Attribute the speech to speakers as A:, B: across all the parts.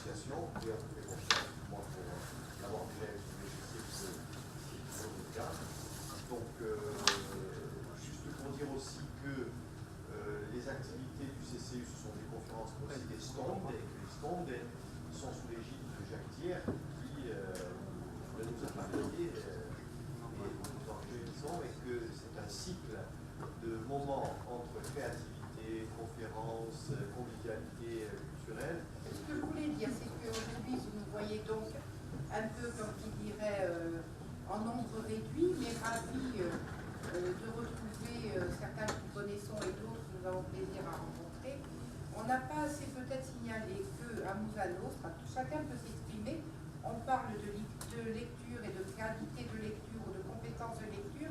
A: l'association, qui a fait confiance moi pour l'avoir déjà exprimé, je sais que c'est toujours le cas. Donc, juste pour dire aussi que les activités du CCU, ce sont des conférences, mais aussi des stands, et que les stands sont sous l'égide de Jacques Thiers, qui nous a parlé et nous organisons, et que c'est un cycle de moments entre créativité, conférences, convivialité culturelle.
B: Ce que je voulais dire, c'est qu'aujourd'hui, vous nous voyez donc un peu, comme qui dirait, en nombre réduit, mais ravis de retrouver certains que nous connaissons et d'autres que nous avons plaisir à rencontrer. On n'a pas assez peut-être signalé qu'à Mouzanos, chacun peut s'exprimer, on parle de lecture et de qualité de lecture ou de compétences de lecture,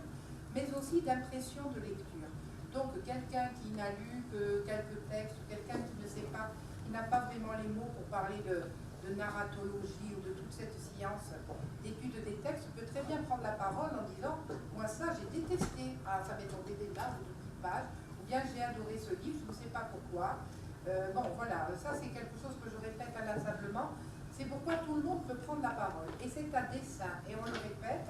B: mais aussi d'impression de lecture. Donc quelqu'un qui n'a lu que quelques textes, quelqu'un qui ne sait pas, qui n'a pas vraiment les mots pour parler de narratologie ou de toute cette science d'étude des textes, peut très bien prendre la parole en disant « Moi ça j'ai détesté, ça m'est tombé des dames de petites pages, ou bien j'ai adoré ce livre, je ne sais pas pourquoi. » Bon voilà, ça c'est quelque chose que je répète inlassablement. C'est pourquoi tout le monde peut prendre la parole. Et c'est à dessein, et on le répète,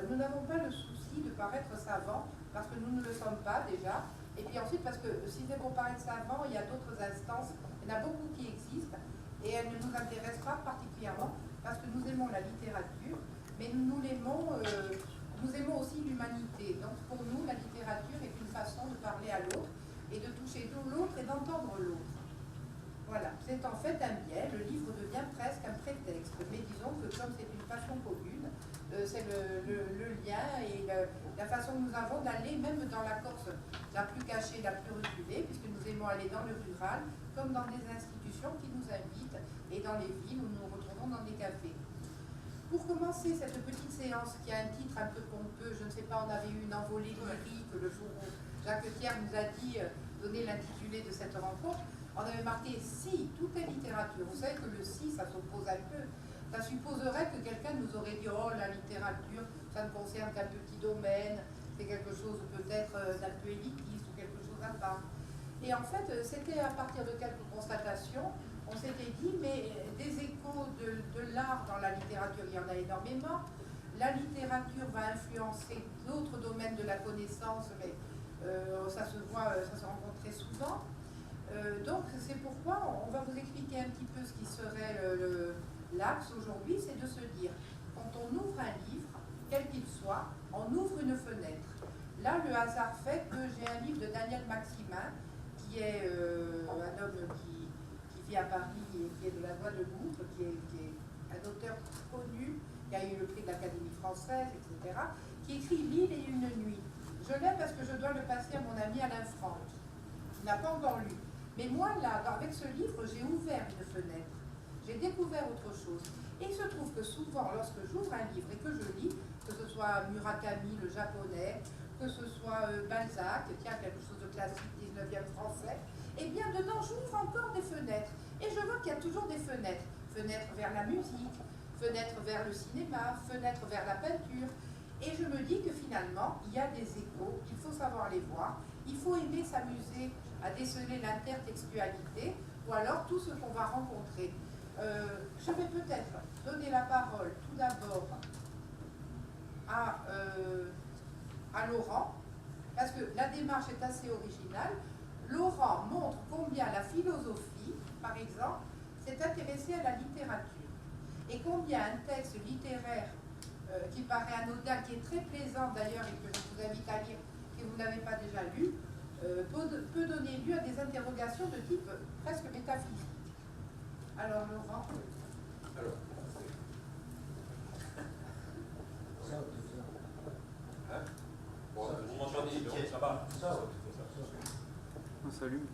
B: nous n'avons pas le souci de paraître savants, parce que nous ne le sommes pas déjà. Et puis ensuite, parce que si c'est pour paraître savants, il y a d'autres instances, il y en a beaucoup qui existent, et elles ne nous intéressent pas particulièrement, parce que nous aimons la littérature, mais nous aimons aussi l'humanité. Donc pour nous, la littérature est une façon de parler à l'autre, et de toucher l'autre et d'entendre l'autre. Voilà, c'est en fait un biais, le livre devient presque un prétexte, mais disons que comme c'est une passion commune, c'est le lien et la façon que nous avons d'aller même dans la Corse la plus cachée, la plus reculée, puisque nous aimons aller dans le rural, comme dans des institutions qui nous invitent, et dans les villes où nous nous retrouvons dans des cafés. Pour commencer cette petite séance qui a un titre un peu pompeux, je ne sais pas, on avait eu une envolée lyrique le jour où Jacques Thiers nous a dit, donné l'intitulé de cette rencontre, on avait marqué « si », tout est littérature. Vous savez que le « si », ça s'oppose un peu. Ça supposerait que quelqu'un nous aurait dit « oh, la littérature, ça ne concerne qu'un petit domaine, c'est quelque chose peut-être d'un peu élitiste ou quelque chose à part ». Et en fait, c'était à partir de quelques constatations, on s'était dit « mais des échos de l'art dans la littérature, il y en a énormément. La littérature va influencer d'autres domaines de la connaissance, mais ça se voit, ça se rencontre très souvent. Donc c'est pourquoi on va vous expliquer un petit peu ce qui serait l'axe aujourd'hui, c'est de se dire, quand on ouvre un livre, quel qu'il soit, on ouvre une fenêtre. Là, le hasard fait que j'ai un livre de Daniel Maximin, qui est un homme qui vit à Paris et qui est de la Guadeloupe, qui est un auteur connu, qui a eu le prix de l'Académie française, etc., qui écrit « L'île et une nuit ». Je l'aime parce que je dois le passer à mon ami Alain Franck, qui n'a pas encore lu. Mais moi, là, avec ce livre, j'ai ouvert une fenêtre. J'ai découvert autre chose. Et il se trouve que souvent, lorsque j'ouvre un livre et que je lis, que ce soit Murakami, le japonais, que ce soit Balzac, tiens, quelque chose de classique 19e français, eh bien, dedans, j'ouvre encore des fenêtres. Et je vois qu'il y a toujours des fenêtres. Fenêtres vers la musique, fenêtres vers le cinéma, fenêtres vers la peinture. Et je me dis que finalement, il y a des échos, il faut savoir les voir, il faut aimer s'amuser à déceler l'intertextualité, ou alors tout ce qu'on va rencontrer. Je vais peut-être donner la parole tout d'abord à Laurent, parce que la démarche est assez originale. Laurent montre combien la philosophie, par exemple, s'est intéressée à la littérature, et combien un texte littéraire qui paraît anodin, qui est très plaisant d'ailleurs, et que je vous invite à lire, si vous ne l'avez pas déjà lu, peut donner lieu à des interrogations de type presque métaphysique. Alors, Laurent.
A: Alors, hein? Bon, vous m'entendez, ça va?
C: On salue.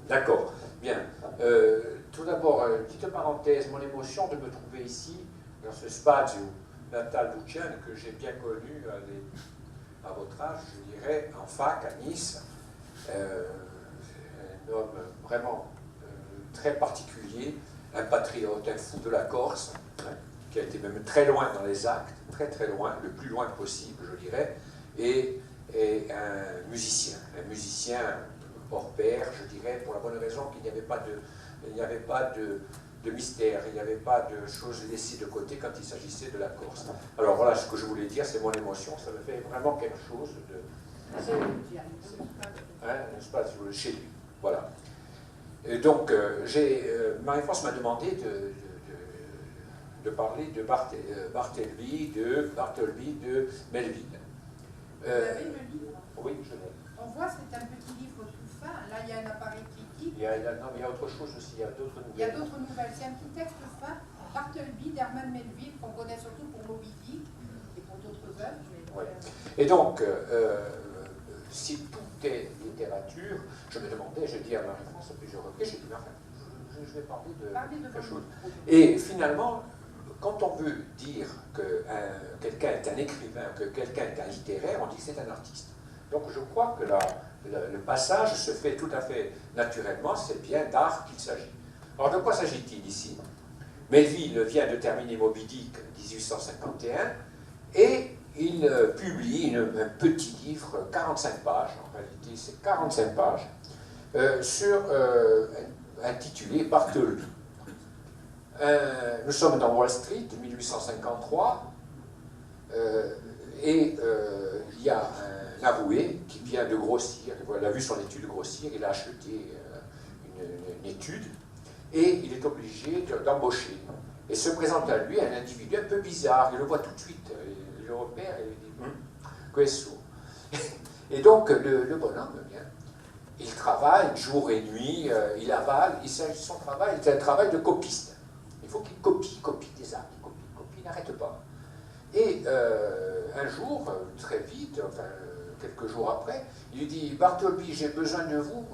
D: D'accord, bien. Tout d'abord, petite parenthèse, mon émotion de me trouver ici, dans ce spazio natal Luciane, que j'ai bien connu à votre âge, je dirais, en fac à Nice. Un homme vraiment très particulier, un patriote, un fou de la Corse, qui a été même très loin dans les actes, très très loin, le plus loin possible, je dirais, et un musicien hors pair, je dirais, pour la bonne raison qu'il n'y avait pas de mystère, il n'y avait pas de choses laissées de côté quand il s'agissait de la Corse. Alors voilà ce que je voulais dire, c'est mon émotion, ça me fait vraiment quelque chose de... N'est-ce pas, chez lui. Voilà. Et donc, Marie-France m'a demandé de parler de Bartleby de Melville.
B: Vous avez le livre?
D: Oui, je l'ai.
B: On voit, c'est un petit livre tout fin. Là, il y a un appareil critique.
D: Il y a autre chose aussi, il y a d'autres nouvelles.
B: Il y a d'autres nouvelles. C'est un petit texte fin. Bartleby d'Herman Melville, qu'on connaît surtout pour Moby Dick et pour d'autres œuvres.
D: Ouais. Et donc, si tout est littérature, je me demandais, je dis à Marie-France à plusieurs reprises, j'ai dit, mais enfin, je vais parler de quelque chose. Et finalement, quand on veut dire que quelqu'un est un écrivain, que quelqu'un est un littéraire, on dit que c'est un artiste. Donc je crois que le passage se fait tout à fait naturellement, c'est bien d'art qu'il s'agit. Alors de quoi s'agit-il ici? Melville vient de terminer Moby Dick 1851 et il publie un petit livre, 45 pages, en réalité c'est 45 pages, intitulé Bartleby. Nous sommes dans Wall Street, 1853, et il y a un avoué qui vient de grossir, il a vu son étude grossir, il a acheté une étude, et il est obligé d'embaucher. Et se présente à lui un individu un peu bizarre, il le voit tout de suite, il le repère et il dit « Questo ». Et donc le bonhomme, bien, il travaille jour et nuit, il avale, son travail est un travail de copiste. Il faut qu'il copie des actes, il n'arrête pas. Et un jour, très vite, enfin quelques jours après, il lui dit « Bartleby, j'ai besoin de vous,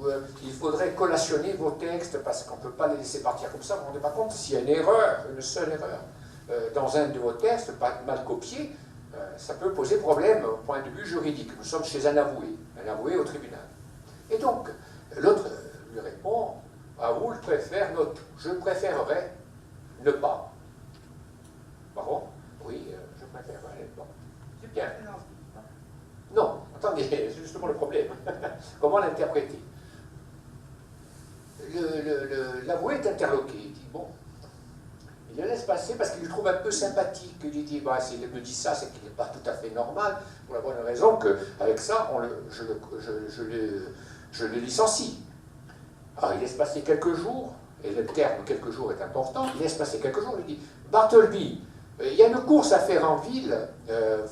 D: il faudrait collationner vos textes parce qu'on ne peut pas les laisser partir comme ça. Vous ne vous rendez pas compte, s'il y a une erreur, une seule erreur, dans un de vos textes, pas mal copié, ça peut poser problème au point de vue juridique. Nous sommes chez un avoué au tribunal. » Et donc, l'autre lui répond « Ah, vous, je préférerais ne pas. » Bon, oui, je préférerais ne pas. Bien. Non, attendez, c'est justement le problème. Comment l'interpréter? L'avoué est interloqué. Il dit, bon, il le laisse passer parce qu'il le trouve un peu sympathique. Il lui dit, bah, s'il me dit ça, c'est qu'il n'est pas tout à fait normal, pour la bonne raison qu'avec ça, je le licencie. Alors, il laisse passer quelques jours, et le terme quelques jours est important, il laisse passer quelques jours, il dit, Bartleby, il y a une course à faire en ville,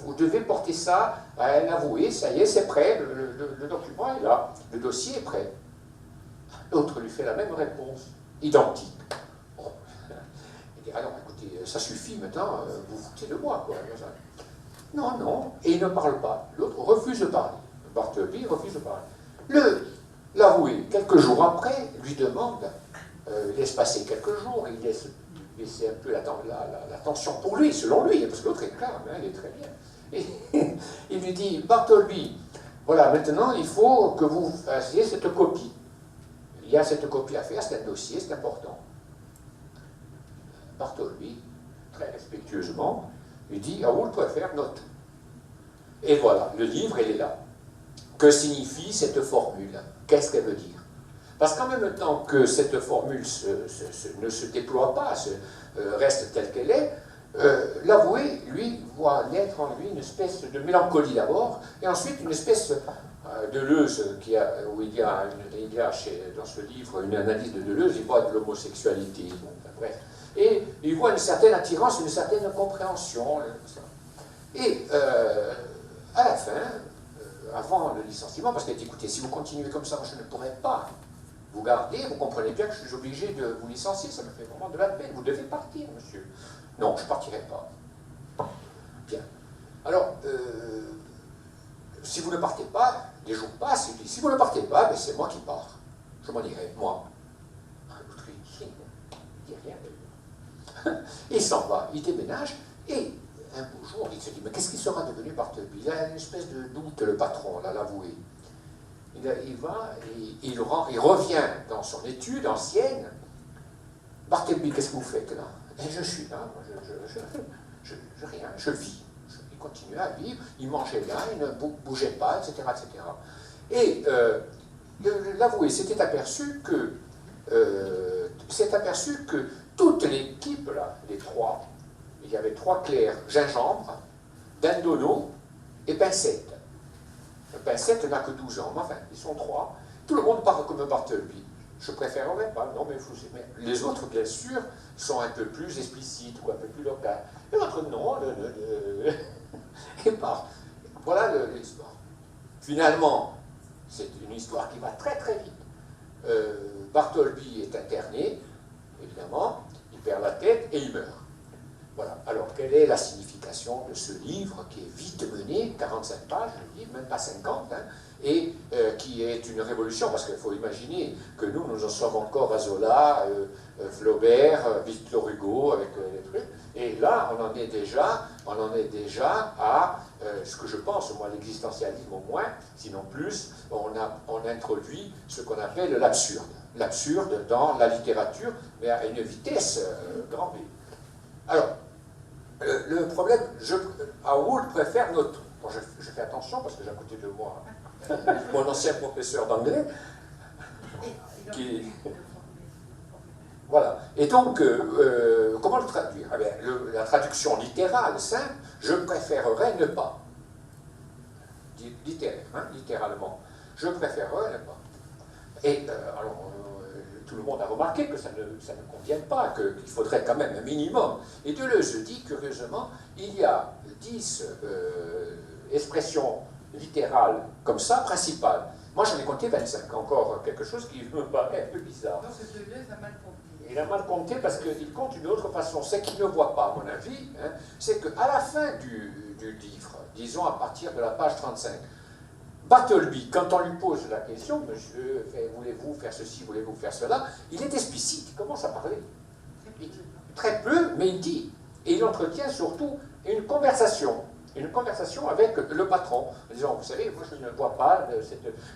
D: vous devez porter ça à un avoué, ça y est, c'est prêt, le document est là, le dossier est prêt. L'autre lui fait la même réponse, identique. Bon. Il dit, ah non, écoutez, ça suffit maintenant, vous vous foutez de moi, quoi. Non, non, et il ne parle pas. L'autre refuse de parler. Bartleby refuse de parler. L'avoué, quelques jours après, lui demande, il laisse passer quelques jours, il laisse laisser un peu la tension pour lui, selon lui, parce que l'autre est calme, hein, il est très bien. Et il lui dit, Bartleby, voilà, maintenant il faut que vous fassiez cette copie. Il y a cette copie à faire, c'est un dossier, c'est important. Bartleby, très respectueusement, lui dit, ah, vous le préférez, note. Et voilà, le livre, il est là. Que signifie cette formule? Qu'est-ce qu'elle veut dire? Parce qu'en même temps que cette formule ne se déploie pas, reste telle qu'elle est, l'avoué, lui, voit naître en lui une espèce de mélancolie d'abord, et ensuite une espèce de Deleuze, où il y a dans ce livre une analyse de Deleuze, il voit de l'homosexualité, bref. Et il voit une certaine attirance, une certaine compréhension. Et à la fin, avant le licenciement, parce qu'il dit, écoutez, si vous continuez comme ça, moi je ne pourrai pas vous garder, vous comprenez bien que je suis obligé de vous licencier, ça me fait vraiment de la peine, vous devez partir, monsieur. Non, je ne partirai pas. Bien. Alors, si vous ne partez pas, des jours passent, il dit, si vous ne partez pas, ben c'est moi qui pars. Je m'en irai, moi. L'autre, il dit rien. Il s'en va, il déménage, et un beau jour, il se dit, mais qu'est-ce qui sera devenu Bartleby? Il a une espèce de doute, le patron, là, l'avoué. Il va, il revient dans son étude ancienne. Bartleby, qu'est-ce que vous faites là? Et je suis là, moi, rien, je vis. Il continuait à vivre, il mangeait bien, il ne bougeait pas, etc. etc. Et l'avoué s'était aperçu que toute l'équipe, là, les trois, il y avait 3 clercs, gingembre, dindonneau et pincette. Le pincette n'a que 12 ans, mais enfin, ils sont 3. Tout le monde parle comme Bartleby. Je préférerais pas, non, mais les autres, bien sûr, sont un peu plus explicites ou un peu plus locales. Et l'autre, non, et pas. Voilà l'histoire. Finalement, c'est une histoire qui va très très vite. Bartleby est interné, évidemment, il perd la tête et il meurt. Voilà. Alors, quelle est la signification de ce livre qui est vite mené, 45 pages, le livre, même pas 50, hein, et qui est une révolution, parce qu'il faut imaginer que nous en sommes encore à Zola, Flaubert, Victor Hugo, avec les trucs, et là, on en est déjà à ce que je pense, moi, l'existentialisme au moins, sinon plus, on introduit ce qu'on appelle l'absurde. L'absurde dans la littérature, mais à une vitesse grand V. Alors, le problème, Howard préfère notre... Bon, je fais attention parce que j'ai à côté de moi mon ancien professeur d'anglais, qui... Voilà. Et donc, comment le traduire? Eh bien, la traduction littérale, simple, je préférerais ne pas. Littéraire, hein, littéralement. Je préférerais ne pas. Et alors, tout le monde a remarqué que ça ne convient pas, qu'il faudrait quand même un minimum. Et Deleuze dit, curieusement, il y a 10 expressions littérales comme ça, principales. Moi, j'en ai compté 25, encore quelque chose qui me paraît un peu bizarre.
B: Non, c'est Deleuze a mal compté.
D: Il a mal compté parce qu'il compte d'une autre façon. C'est qu'il ne voit pas, à mon avis, hein, c'est qu'à la fin du livre, disons à partir de la page 35, Bartleby, quand on lui pose la question, monsieur, voulez-vous faire ceci, voulez-vous faire cela, il est explicite, il commence à parler. Très peu, mais il dit. Et il entretient surtout une conversation avec le patron, en disant, vous savez, moi je ne vois pas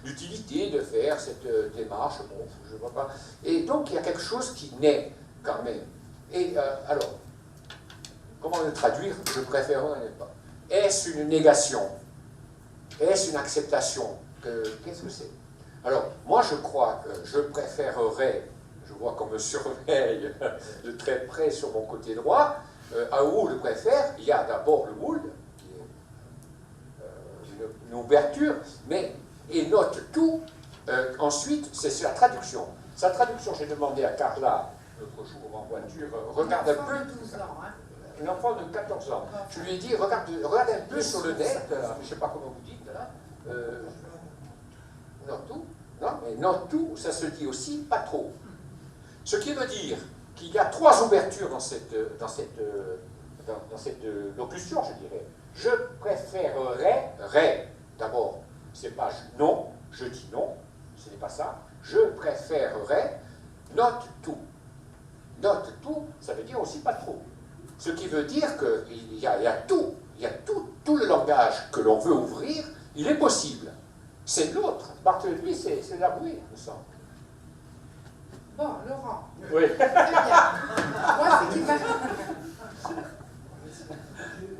D: l'utilité de faire cette démarche, bon, je ne vois pas. Et donc il y a quelque chose qui naît quand même. Et alors, comment le traduire? Je préférerais ne pas. Est-ce une négation? Est-ce une acceptation? Qu'est-ce que c'est? Alors, moi je crois que je préférerais, je vois qu'on me surveille de très près sur mon côté droit, Howard préfère, il y a d'abord le Wood, qui est une ouverture, mais il note tout, ensuite c'est sa traduction. Sa traduction, j'ai demandé à Carla, l'autre jour en voiture, regarde un peu...
B: 12 ans, hein.
D: Un enfant de 14 ans. Je lui ai dit, regarde un peu sur le net, là, je ne sais pas comment vous dites, là. Not tout. Non, mais not tout, ça se dit aussi pas trop. Ce qui veut dire qu'il y a 3 ouvertures dans cette locution, je dirais. Je préférerais, d'abord, c'est pas non, je dis non, ce n'est pas ça. Je préférerais, note tout. Note tout, ça veut dire aussi pas trop. Ce qui veut dire qu'il y a tout, tout le langage que l'on veut ouvrir, il est possible. C'est l'autre. Bartleby, c'est l'avoué, il me semble.
B: Bon, Laurent.
D: Oui.
B: Très bien. Moi, ce qui m'a...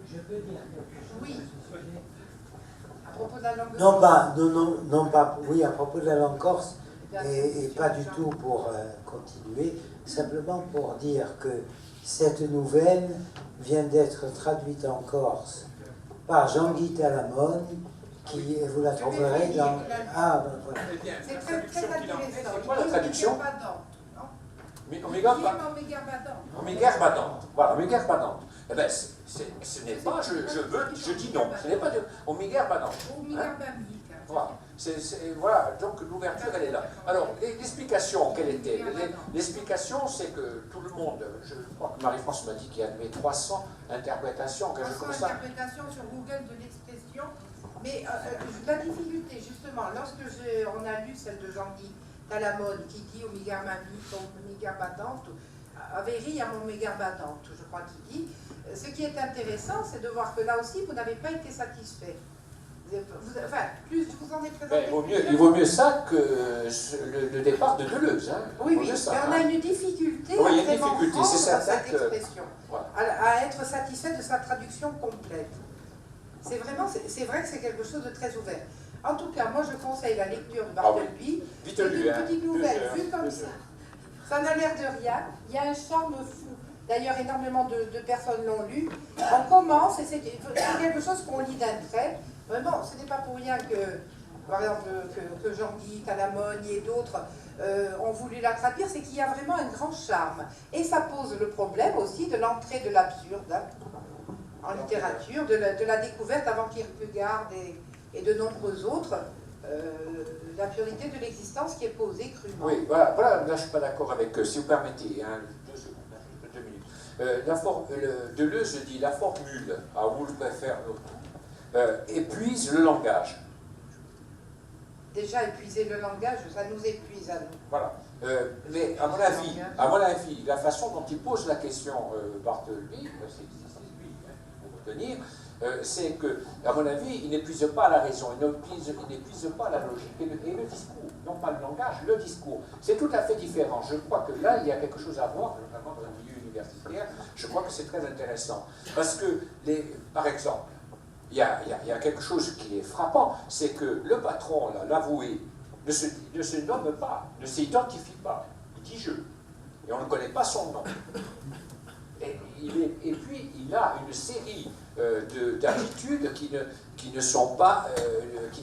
E: Je peux dire quelque chose.
B: Oui. À propos de la langue
E: Non pas, oui, à propos de la langue corse, et pas du tout pour continuer, simplement pour dire que cette nouvelle vient d'être traduite en Corse par Jean-Guy Talamone, qui, vous la trouverez dans... Ah, ben voilà.
B: C'est très, très intéressant.
D: C'est quoi la traduction?
B: Oméga
D: Badante. Voilà, Oméga Badante. Eh bien, ce n'est pas, je dis non, ce n'est pas de Oméga Badante. Voilà. Voilà, donc l'ouverture, elle est là. Alors, l'explication, quelle était? L'explication, c'est que tout le monde, je crois que Marie-France m'a dit qu'il y avait 300 interprétations, quelque chose comme ça.
B: 300 interprétations sur Google de l'expression. Mais la difficulté, justement, lorsque on a lu celle de Jean-Guy Talamone, qui dit Oméga Mamie, Oméga Badante, Avery à mon Oméga Badante, je crois qu'il dit. Ce qui est intéressant, c'est de voir que là aussi, vous n'avez pas été satisfait. Enfin, plus je vous en ai présenté.
D: Il vaut mieux ça que le départ de Deleuze. Hein.
B: Oui, mais on a une difficulté à
D: c'est ça,
B: cette expression, voilà. à être satisfait de sa traduction complète. C'est vrai que c'est quelque chose de très ouvert. En tout cas, moi je conseille la lecture de Bartleby.
D: Vite
B: C'est
D: lu,
B: une
D: hein.
B: petite
D: 2
B: nouvelle
D: heures,
B: vue comme
D: 2
B: ça.
D: heures.
B: Ça n'a l'air de rien. Il y a un charme fou. D'ailleurs, énormément de personnes l'ont lu. On commence, et c'est quelque chose qu'on lit d'un trait. Vraiment, ce n'est pas pour rien que, par exemple, que Jean-Guy Talamogne et d'autres ont voulu la traduire, c'est qu'il y a vraiment un grand charme. Et ça pose le problème aussi de l'entrée de l'absurde hein, en littérature, de la découverte avant Kierkegaard et de nombreux autres, l'absurdité de l'existence qui est posée crûment.
D: Oui, voilà, là je ne suis pas d'accord avec, si vous permettez, hein, 2 secondes, 2 minutes. Deleuze dit la formule, à vous le préfère l'autre, épuise le langage.
B: Déjà, épuiser le langage, ça nous épuise à nous.
D: Voilà. Mais à mon avis, la façon dont il pose la question, Bartleby, c'est lui hein, qu'il faut retenir, c'est que, à mon avis, il n'épuise pas la raison, il n'épuise pas la logique et le discours. Non pas le langage, le discours. C'est tout à fait différent. Je crois que là, il y a quelque chose à voir, notamment dans un milieu universitaire. Je crois que c'est très intéressant. Parce que, par exemple, il y a quelque chose qui est frappant, c'est que le patron, l'avoué, ne se nomme pas, ne s'identifie pas. Il dit je. Et on ne connaît pas son nom. Et puis, il a une série d'attitudes qui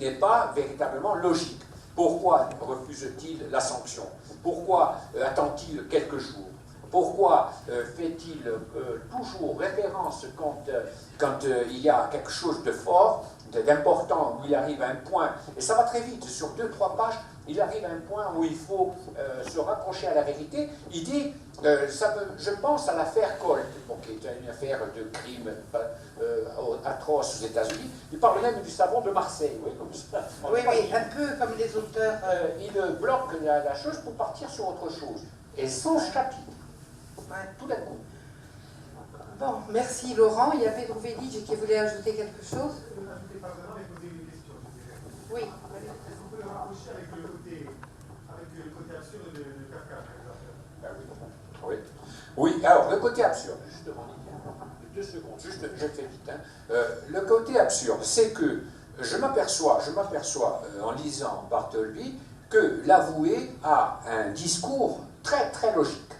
D: n'est pas véritablement logique. Pourquoi refuse-t-il la sanction? Pourquoi attend-il quelques jours? Pourquoi fait-il toujours référence quand il y a quelque chose de fort, d'important, où il arrive à un point, et ça va très vite, sur 2-3 pages, il arrive à un point où il faut se rapprocher à la vérité. Il dit, je pense à l'affaire Colt, bon, qui est une affaire de crime atroce aux États-Unis. Il parle même du savon de Marseille. Oui, comme ça.
B: Oui, un peu comme les auteurs.
D: Il bloque la chose pour partir sur autre chose. Et sans chapitre.
B: Ouais.
D: Tout d'un coup.
B: Bon, merci Laurent. Il y avait Rouvelli qui voulait ajouter quelque chose.
F: Je ne rajouter pas vraiment, mais poser une question, je dirais.
B: Oui.
F: Est-ce qu'on peut le rapprocher avec le côté absurde de Kafka, par exemple?
D: Ben oui. Oui, alors le côté absurde, justement, 2 secondes, juste, je fais vite. Hein. Le côté absurde, c'est que je m'aperçois en lisant Bartleby que l'avoué a un discours très très logique.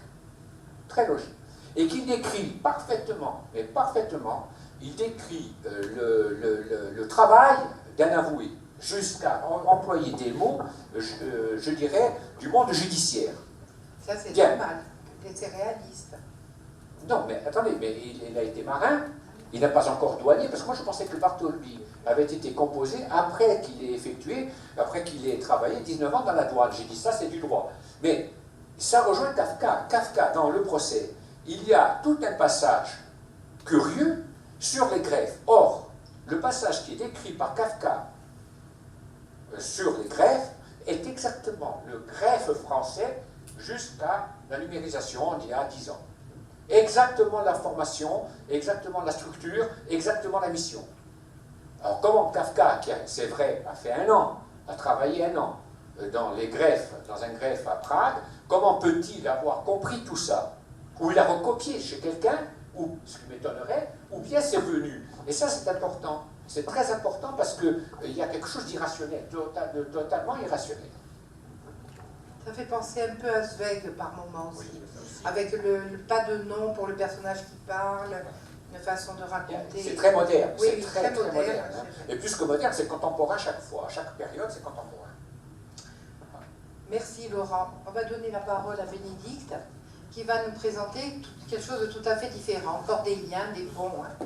D: Très logique. Et qu'il décrit parfaitement, il décrit le travail d'un avoué, jusqu'à employer des mots, je dirais, du monde judiciaire.
B: Ça, c'est normal, c'est réaliste.
D: Non, mais attendez, mais il a été marin, il n'a pas encore douanier, parce que moi je pensais que Bartleby avait été composé après qu'il ait travaillé 19 ans dans la douane. J'ai dit ça, c'est du droit. Mais ça rejoint Kafka. Kafka, dans le procès, il y a tout un passage curieux sur les greffes. Or, le passage qui est décrit par Kafka sur les greffes est exactement le greffe français jusqu'à la numérisation il y a 10 ans. Exactement la formation, exactement la structure, exactement la mission. Alors comment Kafka, qui c'est vrai, a fait 1 an, a travaillé 1 an dans un greffe à Prague, comment peut-il avoir compris tout ça? Ou il a recopié chez quelqu'un, ou ce qui m'étonnerait, ou bien c'est venu. Et ça c'est important, c'est très important parce qu'il y a quelque chose d'irrationnel, totalement irrationnel.
B: Ça fait penser un peu à Zweig par moments aussi,
D: Oui,
B: avec le pas de nom pour le personnage qui parle, une façon de raconter.
D: C'est très moderne,
B: Oui,
D: c'est très moderne. Hein.
B: C'est
D: Et plus que moderne, c'est contemporain chaque fois, à chaque période c'est contemporain.
B: Merci Laurent. On va donner la parole à Bénédicte qui va nous présenter quelque chose de tout à fait différent, encore des liens, des ponts. Hein.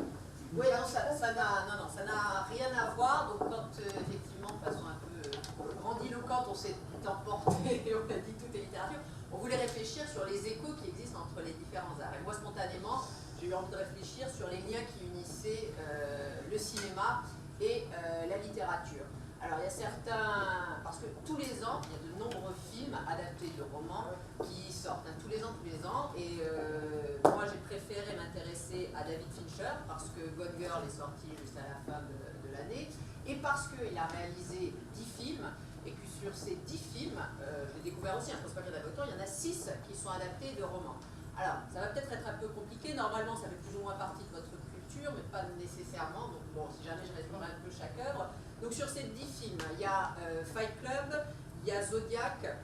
G: Oui, non, ça n'a rien à voir. Donc quand effectivement, de façon un peu grandiloquente, on s'est emporté et on a dit tout est littérature, on voulait réfléchir sur les échos qui existent entre les différents arts. Et moi, spontanément, j'ai eu envie de réfléchir sur les liens qui unissaient le cinéma et la littérature. Alors, il y a certains... Parce que tous les ans, il y a de nombreux films adaptés de romans qui sortent. Hein, tous les ans. Et moi, j'ai préféré m'intéresser à David Fincher parce que Gone Girl est sorti juste à la fin de l'année. Et parce qu'il a réalisé 10 films. Et que sur ces 10 films, j'ai découvert aussi un Postpapier d'avocat, il y en a 6 qui sont adaptés de romans. Alors, ça va peut-être être un peu compliqué. Normalement, ça fait plus ou moins partie de votre lecture, mais pas nécessairement. Donc bon, si jamais je résume un peu chaque œuvre. Donc sur ces 10 films, il y a Fight Club, il y a Zodiac,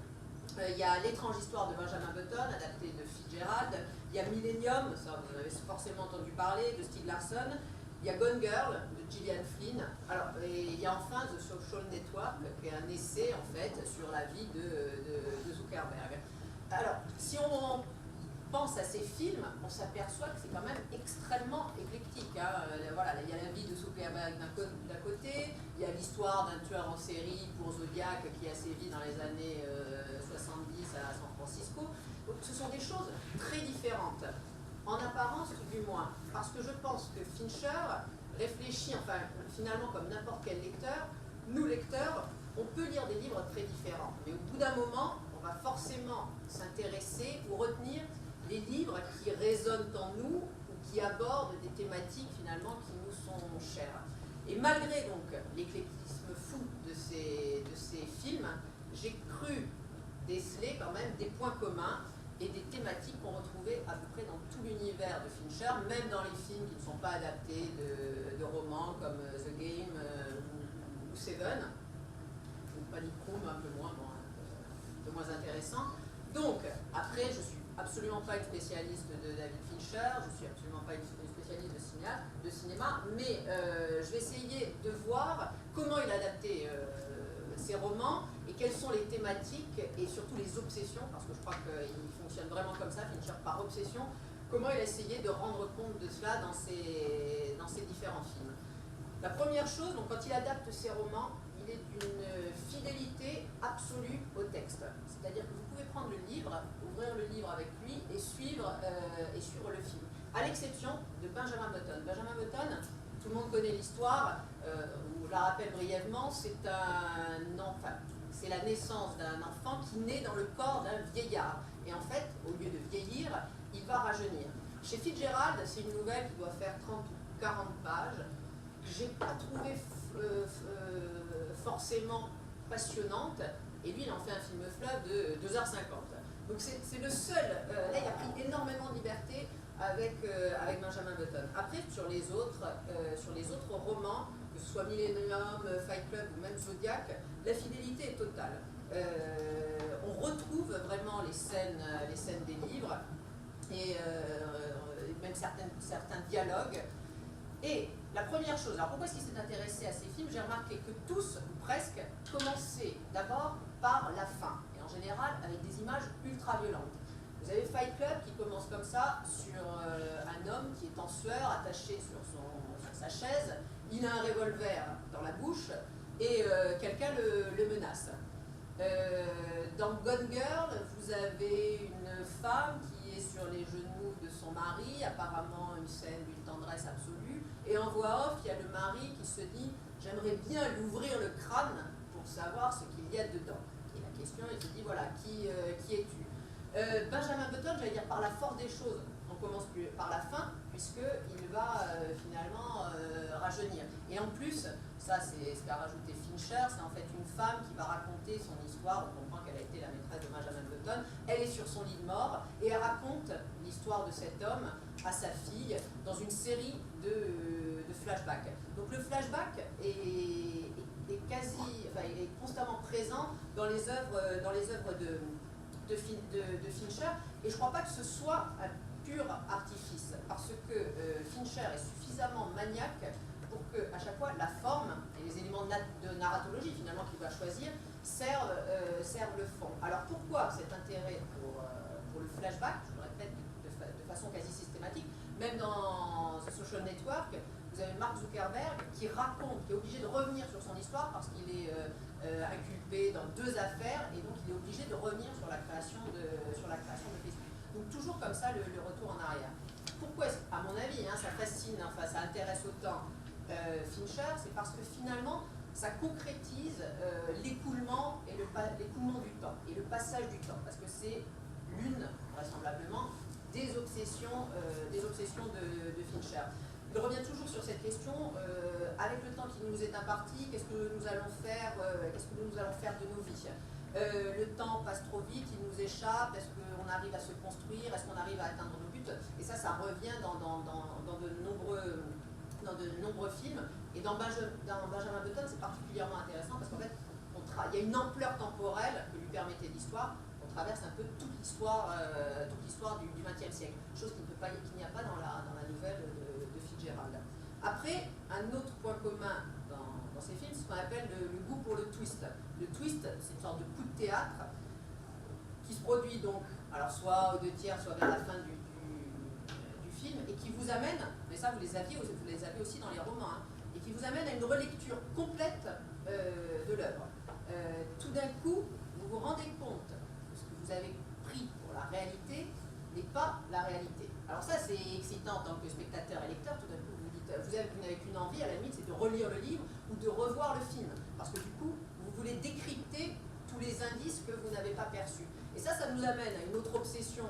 G: il y a L'étrange histoire de Benjamin Button, adapté de Fitzgerald, il y a Millennium, ça vous en avez forcément entendu parler, de Stieg Larsson, il y a Gone Girl de Gillian Flynn, alors, et il y a enfin The Social Network, qui est un essai en fait sur la vie de Zuckerberg. Alors, si on pense à ces films, on s'aperçoit que c'est quand même extrêmement éclectique. Hein. Voilà, il y a la vie de Zuckerberg d'un côté, il y a l'histoire d'un tueur en série pour Zodiac qui a sévi dans les années 70 à San Francisco. Donc, ce sont des choses très différentes, en apparence du moins, parce que je pense que Fincher réfléchit, enfin finalement comme n'importe quel lecteur, nous lecteurs, on peut lire des livres très différents, mais au bout d'un moment, on va forcément s'intéresser ou retenir les livres qui résonnent en nous ou qui abordent des thématiques finalement qui nous sont chères. Et malgré donc l'éclectisme fou de ces films, j'ai cru déceler quand même des points communs et des thématiques qu'on retrouvait à peu près dans tout l'univers de Fincher, même dans les films qui ne sont pas adaptés de romans comme The Game ou Seven, ou Panic Room, un peu moins intéressant. Donc, après, je suis absolument pas une spécialiste de David Fincher, je suis absolument pas une spécialiste de cinéma, mais je vais essayer de voir comment il a adapté ses romans et quelles sont les thématiques et surtout les obsessions, parce que je crois qu'il fonctionne vraiment comme ça, Fincher par obsession, comment il a essayé de rendre compte de cela dans ses différents films. La première chose, donc, quand il adapte ses romans, il est d'une fidélité absolue au texte. C'est-à-dire que vous pouvez prendre le livre, ouvrir le livre avec lui et suivre le film. À l'exception de Benjamin Button. Benjamin Button, tout le monde connaît l'histoire, on vous la rappelle brièvement, c'est la naissance d'un enfant qui naît dans le corps d'un vieillard. Et en fait, au lieu de vieillir, il va rajeunir. Chez Fitzgerald, c'est une nouvelle qui doit faire 30 ou 40 pages. J'ai pas trouvé forcément passionnante, et lui il en fait un film fleuve de 2h50. Donc c'est le seul, là il a pris énormément de liberté avec Benjamin Button. Après sur les autres romans, que ce soit Millennium, Fight Club ou même Zodiac, la fidélité est totale. On retrouve vraiment les scènes des livres et même certains dialogues. Et la première chose, alors pourquoi est-ce qu'il s'est intéressé à ces films? J'ai remarqué que tous, ou presque, commençaient d'abord par la fin, et en général avec des images ultra violentes. Vous avez Fight Club qui commence comme ça, sur un homme qui est en sueur, attaché sur sa chaise, il a un revolver dans la bouche, et quelqu'un le menace. Dans Gone Girl, vous avez une femme qui est sur les genoux de son mari, apparemment une scène d'une tendresse absolue, et en voix off, il y a le mari qui se dit « j'aimerais bien lui ouvrir le crâne pour savoir ce qu'il y a dedans ». Et la question, il se dit « voilà, qui es-tu » Benjamin Button, j'allais dire par la force des choses, on commence par la fin, puisqu'il va finalement rajeunir. Et en plus, ça c'est ce qu'a rajouté Fincher, c'est en fait une femme qui va raconter son histoire, on comprend qu'elle a été la maîtresse de Benjamin Button, elle est sur son lit de mort, et elle raconte l'histoire de cet homme à sa fille dans une série de flashbacks. Donc le flashback est constamment présent dans les œuvres de Fincher, et je ne crois pas que ce soit un pur artifice, parce que Fincher est suffisamment maniaque pour que à chaque fois la forme et les éléments de narratologie finalement qu'il va choisir servent le fond. Alors pourquoi cet intérêt pour le flashback? Je le répète de façon quasi systématique. Même dans The Social Network, vous avez Mark Zuckerberg qui est obligé de revenir sur son histoire parce qu'il est inculpé dans 2 affaires, et donc il est obligé de revenir sur la création de Facebook. Donc toujours comme ça le retour en arrière. Pourquoi, à mon avis, ça fascine, ça intéresse autant Fincher, c'est parce que finalement ça concrétise l'écoulement du temps et le passage du temps, parce que c'est l'une, vraisemblablement, des obsessions de Fincher. Il revient toujours sur cette question, avec le temps qui nous est imparti, qu'est-ce que nous allons faire de nos vies? Le temps passe trop vite, il nous échappe, est-ce qu'on arrive à se construire, est-ce qu'on arrive à atteindre nos buts? Et ça revient dans de nombreux dans de nombreux films. Et dans Benjamin Button, c'est particulièrement intéressant parce qu'en fait, il y a une ampleur temporelle que lui permettait l'histoire. On traverse un peu toute l'histoire du XXe siècle, chose qu'il n'y a pas dans la nouvelle de Fitzgerald. Après, un autre point commun dans ces films, c'est ce qu'on appelle le goût pour le twist. Le twist, c'est une sorte de coup de théâtre qui se produit donc, alors soit aux 2/3, soit vers la fin du film, et qui vous amène, mais ça vous les avez aussi dans les romans, hein, et qui vous amène à une relecture complète de l'œuvre. Tout d'un coup, vous vous rendez compte que ce que vous avez pris pour la réalité n'est pas la réalité. Alors ça, c'est excitant en tant que spectateur et lecteur. Tout d'un coup, vous n'avez qu'une envie, à la limite, c'est de relire le livre ou de revoir le film. Parce que du coup, vous voulez décrypter tous les indices que vous n'avez pas perçus. Et ça nous amène à une autre obsession,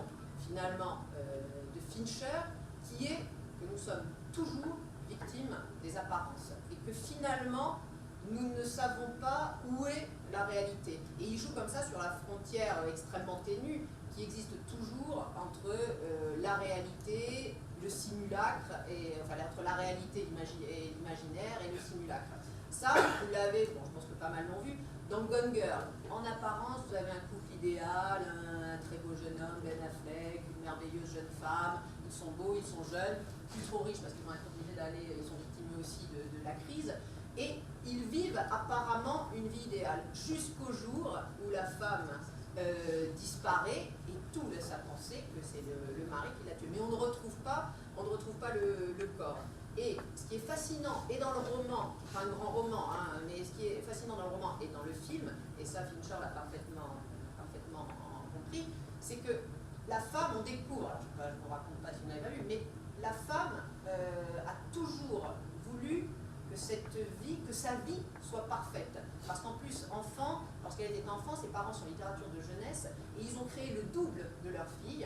G: finalement, de Fincher, qui est que nous sommes toujours victimes des apparences. Et que finalement, nous ne savons pas où est la réalité. Et il joue comme ça sur la frontière extrêmement ténue qui existe toujours entre la réalité, le simulacre, entre la réalité et l'imaginaire et le simulacre. Ça, vous l'avez, bon, je pense que pas mal l'ont vu, dans Gone Girl. En apparence, vous avez un couple idéal, un très beau jeune homme, Ben Affleck, une merveilleuse jeune femme, ils sont beaux, ils sont jeunes, plus trop riches parce qu'ils vont être obligés d'aller, ils sont victimes aussi de la crise. Et ils vivent apparemment une vie idéale, jusqu'au jour où la femme disparaît et tout laisse à penser que c'est le mari qui l'a tuée. Mais on ne retrouve pas le corps. Et ce qui est fascinant, et dans le roman, enfin un grand roman, hein, mais ce qui est fascinant dans le roman et dans le film, et ça Fincher l'a parfaitement compris, c'est que la femme, on découvre, alors je ne vous raconte pas si vous n'avez pas vu, mais la femme a toujours voulu que sa vie soit parfaite. Parce qu'en plus, enfant, lorsqu'elle était enfant, ses parents sont littérature de jeunesse, et ils ont créé le double de leur fille,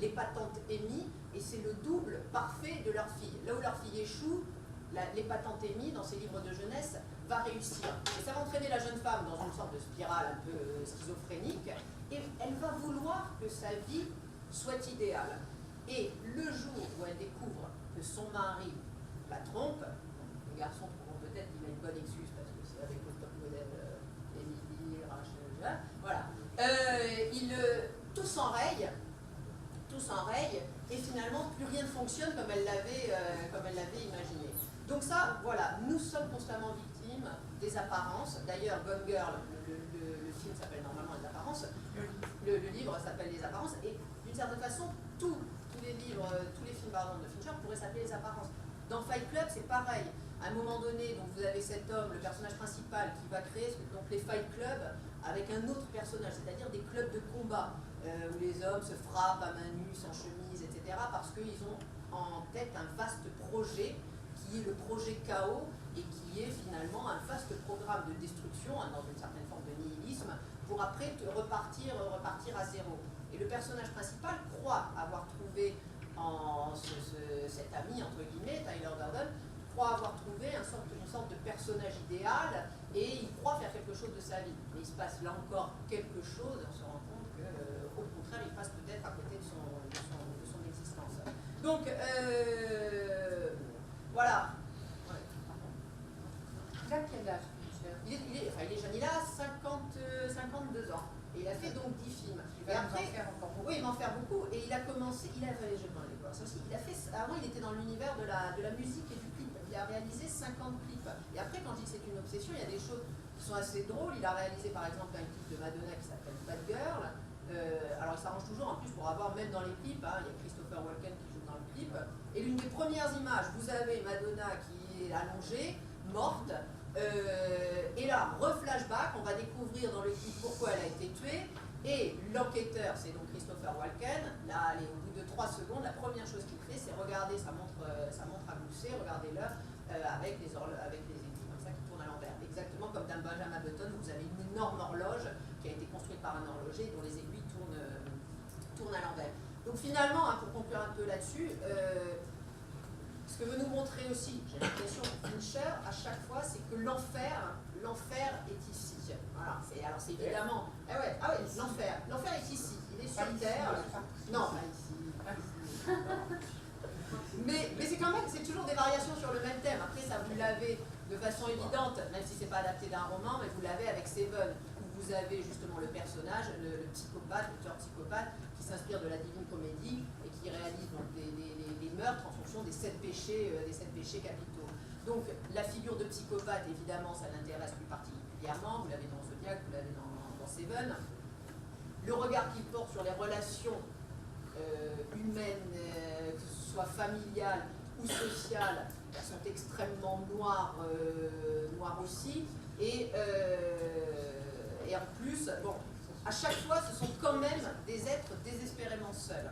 G: l'épatante Amy, et c'est le double parfait de leur fille. Là où leur fille échoue, l'épatante Amy, dans ses livres de jeunesse, va réussir. Et ça va entraîner la jeune femme dans une sorte de spirale un peu schizophrénique, et elle va vouloir que sa vie soit idéale. Et le jour où elle découvre que son mari la trompe, les garçons trouveront peut-être qu'il a une bonne excuse parce que c'est avec le top modèle Émilie, Rachel, voilà. Tout s'enraye, et finalement plus rien ne fonctionne comme elle l'avait imaginé. Donc ça, voilà, nous sommes constamment victimes des apparences. D'ailleurs, Gone Girl, le film s'appelle normalement Les Apparences, le livre s'appelle Les Apparences, et d'une certaine façon, tous les films de Fincher pourraient s'appeler Les Apparences. Dans Fight Club, c'est pareil. À un moment donné, donc vous avez cet homme, le personnage principal, qui va créer donc les Fight Club avec un autre personnage, c'est-à-dire des clubs de combat où les hommes se frappent à main nue, sans chemise, etc. parce qu'ils ont en tête un vaste projet qui est le projet Chaos et qui est finalement un vaste programme de destruction, hein, dans une certaine forme de nihilisme, pour après repartir à zéro. Et le personnage principal croit avoir trouvé en cet ami, entre guillemets, Tyler Durden, croit avoir trouvé une sorte de personnage idéal et il croit faire quelque chose de sa vie. Mais il se passe là encore quelque chose et on se rend compte qu'au contraire, il passe peut-être à côté de son existence. Donc, voilà. Ouais,
B: il a quel âge, Fincher?
G: Il est jeune, il a 52 ans. Et il a fait donc 10 films.
B: Il va en faire encore beaucoup.
G: Oui, il va en faire beaucoup. Et il a commencé, avant il était dans l'univers de la musique et du clip. Il a réalisé 50 clips. Et après, quand il dit que c'est une obsession, il y a des choses qui sont assez drôles. Il a réalisé par exemple un clip de Madonna qui s'appelle Bad Girl. Alors il s'arrange toujours en plus pour avoir, même dans les clips, hein, il y a Christopher Walken qui joue dans le clip. Et l'une des premières images, vous avez Madonna qui est allongée, morte. Et là, reflashback, on va découvrir dans le clip pourquoi elle a été tuée. Et l'enquêteur, c'est donc Christopher Walken. Là, allez, au bout de 3 secondes, la première chose qu'il fait, c'est regarder sa montre à gousset, regardez l'heure avec les aiguilles comme ça qui tournent à l'envers. Exactement comme dans Benjamin Button, vous avez une énorme horloge qui a été construite par un horloger dont les aiguilles tournent à l'envers. Donc finalement, hein, pour conclure un peu là-dessus, ce que veut nous montrer aussi, j'ai l'impression, Fincher, à chaque fois, c'est que l'enfer est ici. Voilà, alors c'est évidemment... Ah oui, l'enfer est ici. Il est sur Terre. Non, pas ici. Mais c'est quand même, c'est toujours des variations sur le même thème. Après, ça, vous l'avez de façon évidente, même si c'est pas adapté d'un roman, mais vous l'avez avec Seven, où vous avez justement le personnage, le psychopathe, l'auteur psychopathe, qui s'inspire de la Divine Comédie et qui réalise donc les meurtres en fonction des 7 péchés capitaux. Donc, la figure de psychopathe, évidemment, ça l'intéresse plus particulièrement. Vous l'avez dans Zodiac, vous l'avez dans Seven. Le regard qu'il porte sur les relations humaines, que ce soit familiales ou sociales, elles sont extrêmement noires aussi. Et en plus, bon, à chaque fois, ce sont quand même des êtres désespérément seuls.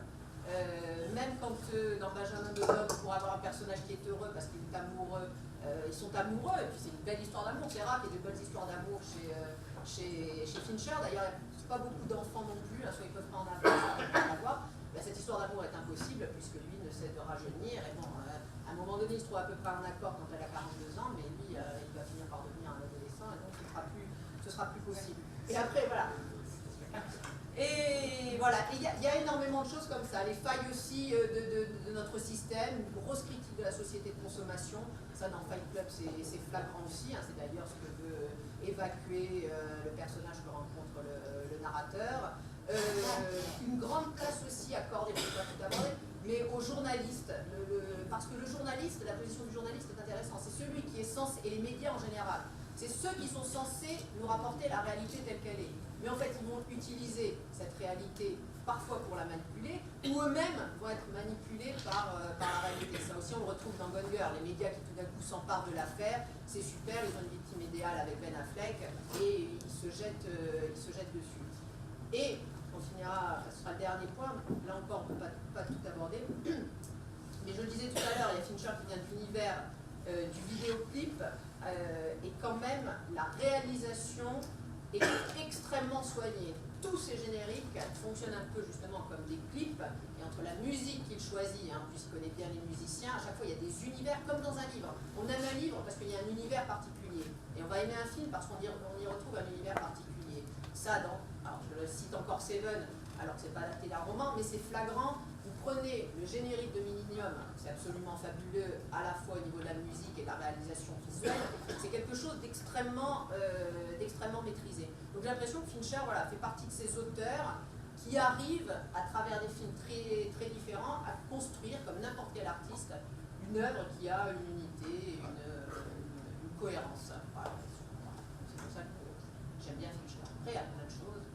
G: Même quand dans Benjamin Button, pour avoir un personnage qui est heureux parce qu'il est amoureux, ils sont amoureux, et puis c'est une belle histoire d'amour. C'est rare qu'il y ait de bonnes histoires d'amour chez Fincher. D'ailleurs, il n'y a pas beaucoup d'enfants non plus, hein, soit ils ne peuvent pas en avoir. Ben, cette histoire d'amour est impossible puisque lui ne cesse de rajeunir. Et bon, à un moment donné, il se trouve à peu près un accord quand elle a 42 ans, mais lui, il va finir par devenir un adolescent, et donc ce sera plus possible. Et après, voilà. Et voilà, il y a énormément de choses comme ça. Les failles aussi de notre système, une grosse critique de la société de consommation. Ça, dans Fight Club, c'est flagrant aussi. Hein, c'est d'ailleurs ce que veut évacuer le personnage que rencontre le narrateur. Une grande place aussi accordée, je ne vais pas tout aborder, mais aux journalistes. Parce que le journaliste, la position du journaliste est intéressante. C'est celui qui est censé, et les médias en général, c'est ceux qui sont censés nous rapporter la réalité telle qu'elle est. Mais en fait, ils vont utiliser cette réalité parfois pour la manipuler, ou eux-mêmes vont être manipulés par la réalité. Ça aussi, on le retrouve dans Gone Girl. Les médias qui tout d'un coup s'emparent de l'affaire, c'est super, ils ont une victime idéale avec Ben Affleck, et ils se jettent dessus. Et on finira, ce sera le dernier point, là encore, on ne peut pas tout aborder. Mais je le disais tout à l'heure, il y a Fincher qui vient de l'univers du vidéoclip, et quand même, la réalisation est extrêmement soignée. Tous ces génériques fonctionnent un peu justement comme des clips, et entre la musique qu'il choisit, hein, puisqu'il connaît bien les musiciens, à chaque fois il y a des univers comme dans un livre. On aime un livre parce qu'il y a un univers particulier, et on va aimer un film parce qu'on y retrouve un univers particulier. Ça, alors je le cite encore Seven, alors que c'est pas adapté d'un roman, mais c'est flagrant. Vous prenez le générique de Millennium, c'est absolument fabuleux, à la fois au niveau de la musique et de la réalisation visuelle, c'est quelque chose d'extrêmement maîtrisé. Donc j'ai l'impression que Fincher fait partie de ces auteurs qui arrivent, à travers des films très, très différents, à construire, comme n'importe quel artiste, une œuvre qui a une unité, une cohérence. Voilà. C'est pour ça que j'aime bien Fincher. Après, il y a plein de choses,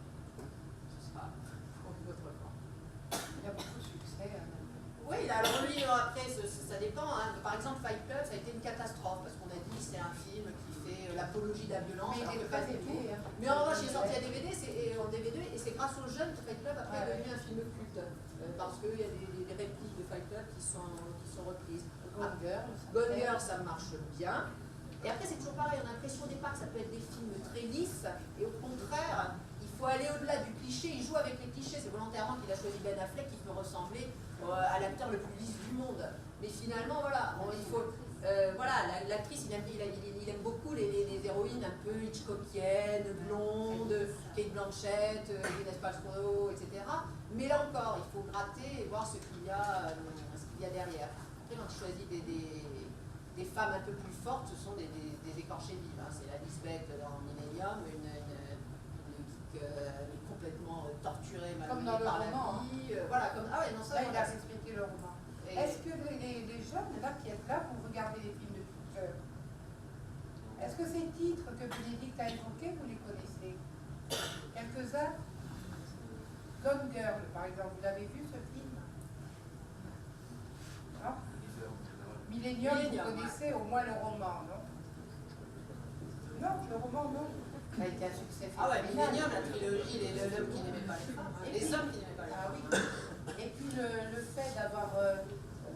G: ce sera pour une autre fois.
B: Il y a beaucoup de succès.
G: Oui, alors lui, après, ça dépend. Hein. Par exemple, Fight Club, ça a été une catastrophe, parce qu'on a dit que c'est un film qui fait l'apologie de la violence.
B: Mais il n'est pas aimé.
G: Mais en revanche, il est sorti à DVD, en DVD, et c'est grâce aux jeunes que Fight Club après est devenu un film culte. Parce qu'il y a des répliques de Fight Club qui sont reprises. Gone Girl, ça marche bien. Et après, c'est toujours pareil, on a l'impression au départ que ça peut être des films très lisses, et au contraire, il faut aller au-delà du cliché. Il joue avec les clichés, c'est volontairement qu'il a choisi Ben Affleck qui peut ressembler à l'acteur le plus lisse du monde. Mais finalement, voilà, il faut. L'actrice, il aime beaucoup les héroïnes un peu hitchcockiennes, blondes, Kate Blanchett, Gwyneth Paltrow, etc. Mais là encore, il faut gratter et voir ce qu'il y a derrière. Après, quand il choisit des femmes un peu plus fortes, ce sont des écorchées vives. Hein. C'est la Lisbeth dans Millennium, une geek complètement torturée, malmenée par la vie. Voilà, comme ça,
B: il a expliqué le roman. Est-ce que les jeunes là qui êtes là, vous regardez les films de Fincher? Est-ce que ces titres que Bénédicte a évoqués, vous les connaissez? Quelques-uns? Gone Girl, par exemple, vous l'avez vu ce film? Non? Millennium, vous connaissez au moins le roman, non? Non, le roman, non. Ça a été un succès.
G: Ah ouais, Millennium, la trilogie, l'homme qui n'aimait pas les femmes, hein, les hommes qui n'aimaient pas les femmes.
B: Ah oui. Et puis le fait d'avoir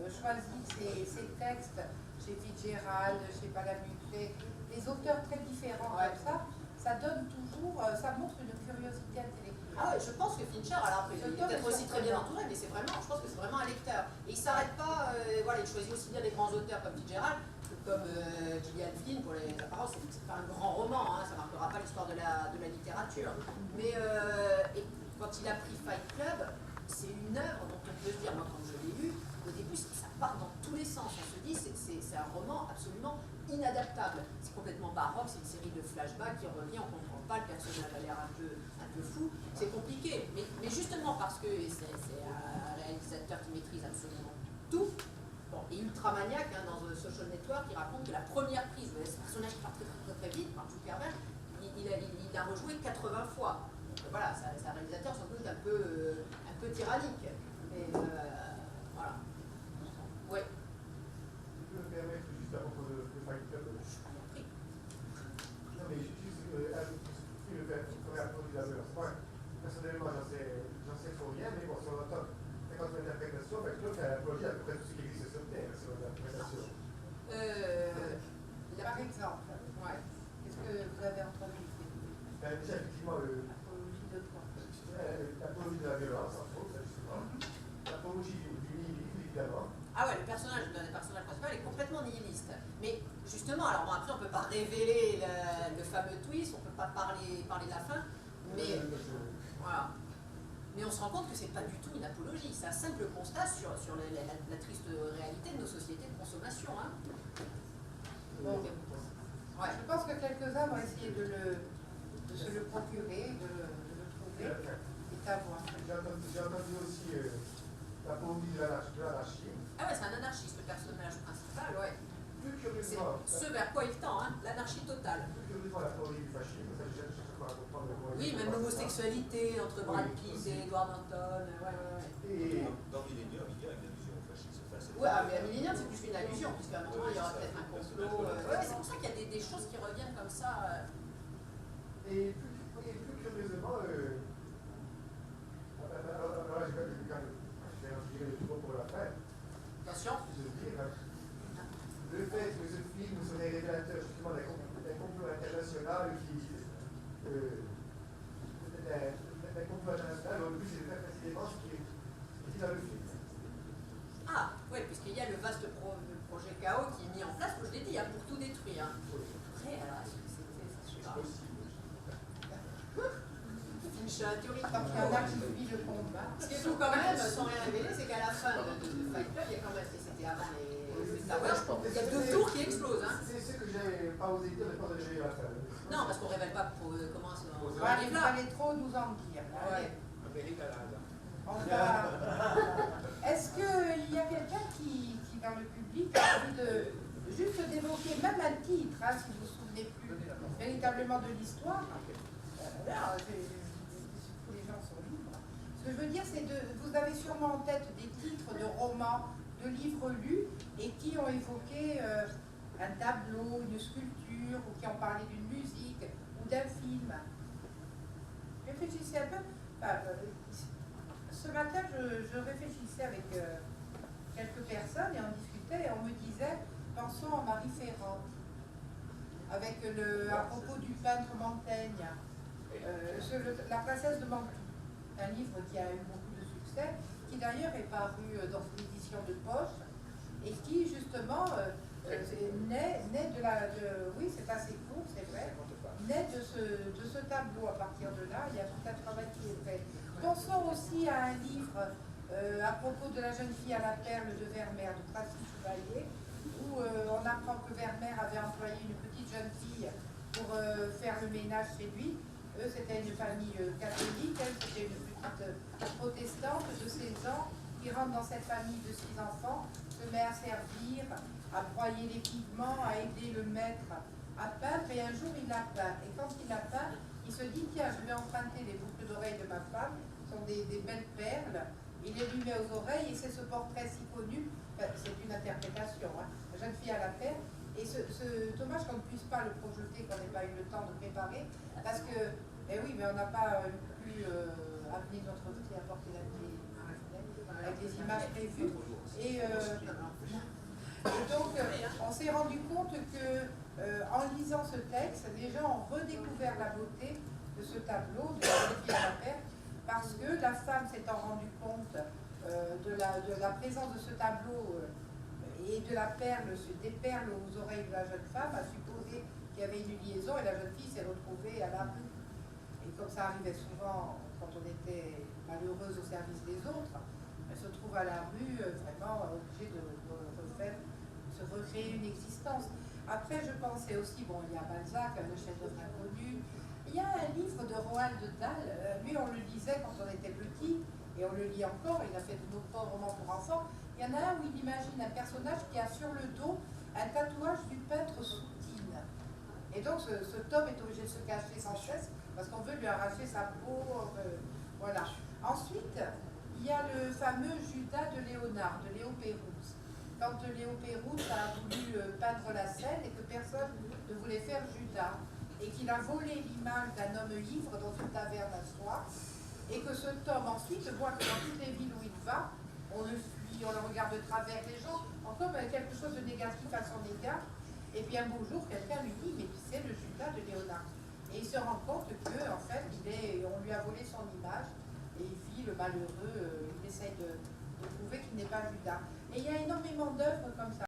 B: choisi ces textes chez Fitzgerald, chez Balamuchet, des auteurs très différents comme ça donne toujours, ça montre une curiosité intellectuelle.
G: Ah ouais, je pense que Fincher, alors il est peut-être aussi très bien entouré, mais je pense que c'est vraiment un lecteur. Et il ne s'arrête pas, il choisit aussi bien des grands auteurs comme Fitzgerald, comme Gillian Flynn pour les apparences. C'est pas un grand roman, hein, ça ne marquera pas l'histoire de la littérature. Mais et quand il a pris Fight Club, c'est une œuvre dont on peut se dire, moi quand je l'ai lu, au début, ça part dans tous les sens. On se dit, c'est un roman absolument inadaptable. C'est complètement baroque, c'est une série de flashbacks qui revient, on ne comprend pas, le personnage a l'air un peu fou. C'est compliqué. Mais justement parce que c'est un réalisateur qui maîtrise absolument tout, bon, et ultramaniaque dans The Social Network, qui raconte que la première prise, ce personnage qui part très vite, par Jules Carver, il a rejoué 80 fois. Donc voilà, c'est un réalisateur sans doute un peu tyrannique. Mais voilà. Ouais.
F: Je peux me permettre juste à propos de Fight Club. Non, mais juste le premier produit d'abord. Moi, personnellement, j'en sais trop rien, mais bon, si on entend 50 interprétations, Fight Club, c'est un produit à peu près tout ce qui existe sur Terre, selon l'interprétation.
B: Par exemple, ouais. Qu'est-ce que vous avez entendu?
F: Déjà, effectivement,
B: L'apologie de quoi?
F: l'apologie de la violence, entre autres, justement. L'apologie du nihilisme, évidemment.
G: Ah ouais, le personnage principal est complètement nihiliste. Mais justement, alors bon, après on ne peut pas révéler le fameux twist, on ne peut pas parler de la fin, mais voilà. Mais on se rend compte que c'est pas du tout une apologie, c'est un simple constat sur la triste réalité de nos sociétés de consommation. Hein.
B: Bon.
G: Ouais.
B: Je pense que quelques-uns vont essayer de se le procurer, de le trouver et d'avoir.
F: J'ai entendu aussi l'apologie de l'anarchie.
G: Ah ouais, c'est un anarchiste, le personnage principal, ouais.
F: Plus
G: C'est
F: curieusement,
G: ce vers quoi il tend, hein, l'anarchie totale.
F: plus curieusement l'apologie du fascisme, ça je cherche à comprendre le point.
G: Oui, même l'homosexualité entre Brad Pitt et Edward Norton, ouais.
F: Et
H: Dans Millennium, il y a une allusion au fascisme. Enfin, c'est-
G: Ouais, mais à Millennium, c'est plus qu'une allusion, puisqu'à un moment, il y aura peut-être un complot. Ouais, c'est pour ça qu'il y a des choses qui reviennent comme ça.
F: Et plus curieusement, alors je vais en tirer le tout pour la fin,
G: Attention.
F: si je veux dire. Le fait que ce film serait révélateur justement d'un complot international d'un complot international, au plus c'est très précisément ce qui est dit dans le film.
G: Ah, oui, puisqu'il y a le vaste projet Chaos qui est mis en place, je l'ai dit, hein, pour tout détruire. Hein. Après, alors, je sais pas. Fincher la théorie.
B: Quand il y en a qui suivent le combat.
G: Ce qui est tout quand même, sans rien révéler, c'est qu'à la fin de Fight Club, il y a quand même, et c'était avant les Star Wars, il y a deux tours qui explosent. Hein.
F: C'est ce que j'ai pas osé dire, mais pas de révéler la fin.
G: Non, parce qu'on ne révèle pas comment on
B: Vous
G: arrive là.
B: allez trop nous en dire.
G: Ouais.
B: On va... Est-ce qu'il y a quelqu'un qui, dans le public, a envie de juste d'évoquer même un titre, hein, si vous ne vous souvenez plus véritablement de l'histoire? Là, tous les gens sont libres. Ce que je veux dire, c'est vous avez sûrement en tête des titres de romans, de livres lus, et qui ont évoqué un tableau, une sculpture, ou qui ont parlé d'une musique, ou d'un film. Réfléchissez un peu. Ce matin, je réfléchissais avec quelques personnes et on discutait et on me disait, pensons à Marie Ferrand, avec à propos du peintre Montaigne, La princesse de Mantoue, un livre qui a eu beaucoup de succès, qui d'ailleurs est paru dans une édition de poche et qui justement naît oui c'est assez court, c'est vrai, naît de ce tableau. À partir de là, il y a tout un travail qui est fait. Pensons aussi à un livre à propos de la jeune fille à la perle de Vermeer, de Tracy Chevalier, où on apprend que Vermeer avait employé une petite jeune fille pour faire le ménage chez lui. Eux, c'était une famille catholique, elle, c'était une petite protestante de 16 ans qui rentre dans cette famille de 6 enfants, se met à servir, à broyer les pigments, à aider le maître à peindre, et un jour il la peint. Et quand il la peint, il se dit, tiens, je vais emprunter les boucles d'oreilles de ma femme, ce sont des belles perles, il les lui met aux oreilles, et c'est ce portrait si connu, c'est une interprétation, hein, la jeune fille à la perle, et dommage qu'on ne puisse pas le projeter, qu'on n'ait pas eu le temps de préparer, parce que, oui, mais on n'a pas pu amener notre outil à porter la clé avec les images prévues, et donc on s'est rendu compte que en lisant ce texte, les gens ont redécouvert la beauté de ce tableau, de la jeune fille à la perle, parce que la femme s'étant rendue compte de la présence de ce tableau et de la perle, des perles aux oreilles de la jeune femme, a supposé qu'il y avait une liaison et la jeune fille s'est retrouvée à la rue. Et comme ça arrivait souvent quand on était malheureuse au service des autres, se trouve à la rue, vraiment obligée de se recréer une existence. Après, je pensais aussi, bon, il y a Balzac, le chef-d'œuvre inconnu. Il y a un livre de Roald Dahl, lui on le lisait quand on était petit, et on le lit encore, il a fait de nombreux romans pour enfants. Il y en a un où il imagine un personnage qui a sur le dos un tatouage du peintre Soutine. Et donc ce Tom est obligé de se cacher sans cesse parce qu'on veut lui arracher sa peau. Voilà. Ensuite, il y a le fameux Judas de Léonard, de Léo Pérouse. Quand Léo Pérouse a voulu peindre la scène et que personne ne voulait faire Judas, et qu'il a volé l'image d'un homme ivre dans une taverne à soie, et que ce Tom ensuite voit que dans toutes les villes où il va, on le fuit, on le regarde de travers, les gens ont comme quelque chose de négatif à son égard. Et puis un beau jour, quelqu'un lui dit, mais c'est le Judas de Léonard. Et il se rend compte que, en fait, on lui a volé son image, et il vit le malheureux, il essaye de prouver qu'il n'est pas Judas. Et il y a énormément d'œuvres comme ça.